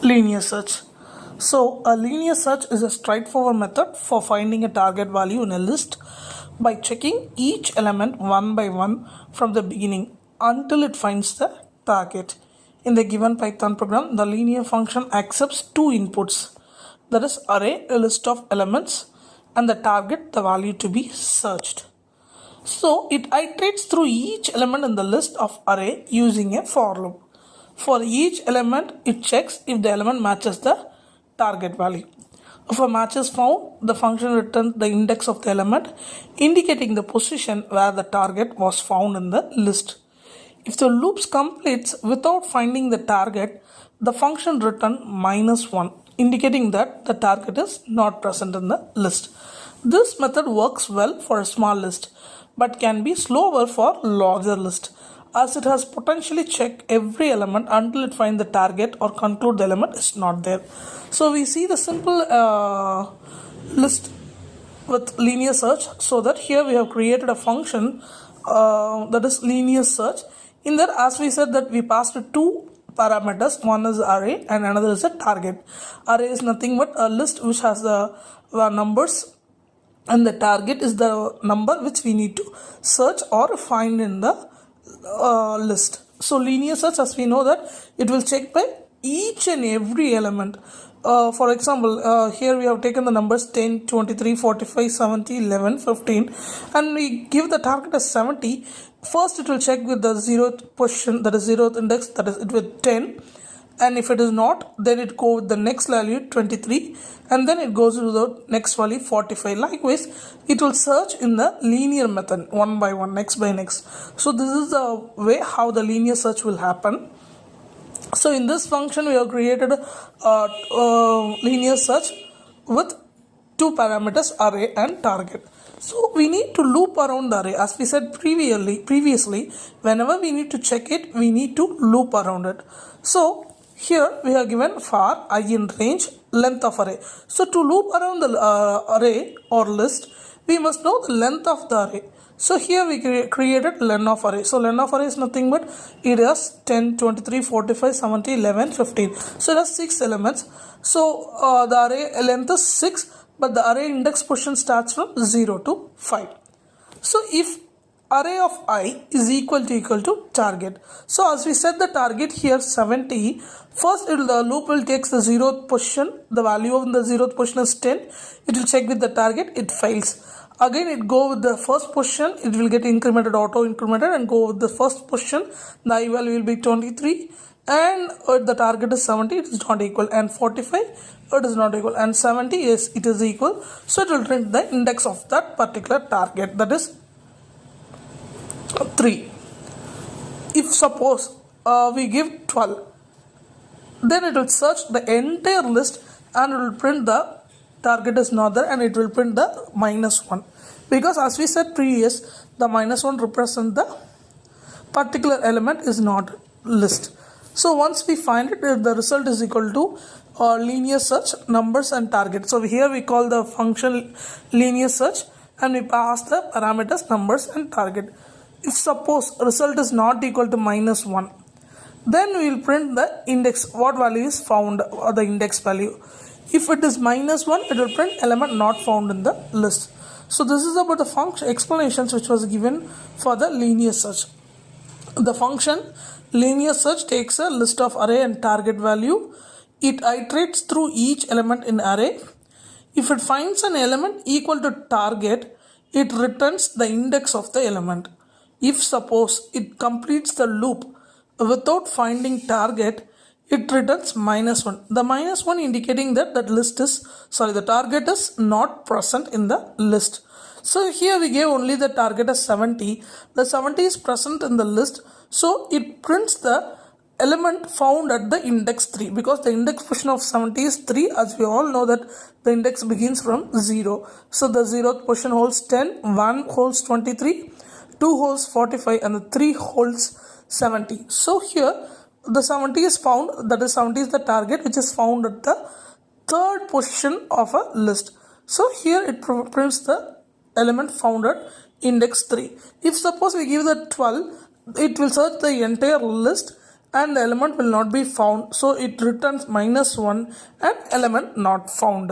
Linear search. So a linear search is a straightforward method for finding a target value in a list by checking each element one by one from the beginning until it finds the target. In the given Python program, the linear function accepts two inputs, that is array, a list of elements, and the target, the value to be searched. So it iterates through each element in the list of array using a for loop. For each element, it checks if the element matches the target value. If a match is found, the function returns the index of the element, indicating the position where the target was found in the list. If the loop completes without finding the target, the function returns -1, indicating that the target is not present in the list. This method works well for a small list, but can be slower for larger list, as it has potentially checked every element until it finds the target or conclude the element is not there. So we see the simple list with linear search, so that here we have created a function that is linear search. In that, as we said, that we passed two parameters, one is array and another is a target. Array is nothing but a list which has the numbers, and the target is the number which we need to search or find in the list. So linear search, as we know, that it will check by each and every element. For example, here we have taken the numbers 10, 23, 45, 70, 11, 15, and we give the target as 70. First it will check with the 0th position, that is 0th index, that is it with 10, and if it is not, then it go with the next value 23, and then it goes to the next value 45. Likewise, it will search in the linear method, one by one, next by next. So this is the way how the linear search will happen. So in this function, we have created a linear search with two parameters, array and target. So we need to loop around the array. As we said previously, whenever we need to check it, we need to loop around it. So here we have given for I in range, length of array. So to loop around the array or list, we must know the length of the array. So here we created len of array. So len of array is nothing but it has 10, 23, 45, 70, 11, 15. So it has 6 elements. So the array length is 6, but the array index position starts from 0 to 5. So if array of I is equal to target. So as we set the target here 70, first the loop will take the 0th position. The value of the 0th position is 10. It will check with the target. It fails. Again it go with the first position. It will get incremented, auto incremented, and go with the first position. The I value will be 23, and the target is 70. It is not equal, and 45 it is not equal, and 70 is it is equal. So it will print the index of that particular target, that is 3. If suppose we give 12, then it will search the entire list and it will print the target is not there, and it will print the -1, because as we said previous, the -1 represents the particular element is not list. So once we find it, the result is equal to linear search, numbers and target. So here we call the function linear search, and we pass the parameters numbers and target. If suppose result is not equal to -1, then we will print the index, what value is found, or the index value. If it is -1, it will print element not found in the list. So this is about the function explanations which was given for the linear search. The function linear search takes a list of array and target value. It iterates through each element in array. If it finds an element equal to target, it returns the index of the element. If suppose it completes the loop without finding target, it returns -1. The -1 indicating that the target is not present in the list. So here we gave only the target as 70. The 70 is present in the list. So it prints the element found at the index 3, because the index position of 70 is 3, as we all know that the index begins from 0. So the 0th position holds 10, 1 holds 23, 2 holds 45, and the 3 holds 70. So here the 70 is found, that is 70 is the target which is found at the 3rd position of a list. So here it prints the element found at index 3. If suppose we give the 12, it will search the entire list and the element will not be found, so it returns -1 and element not found.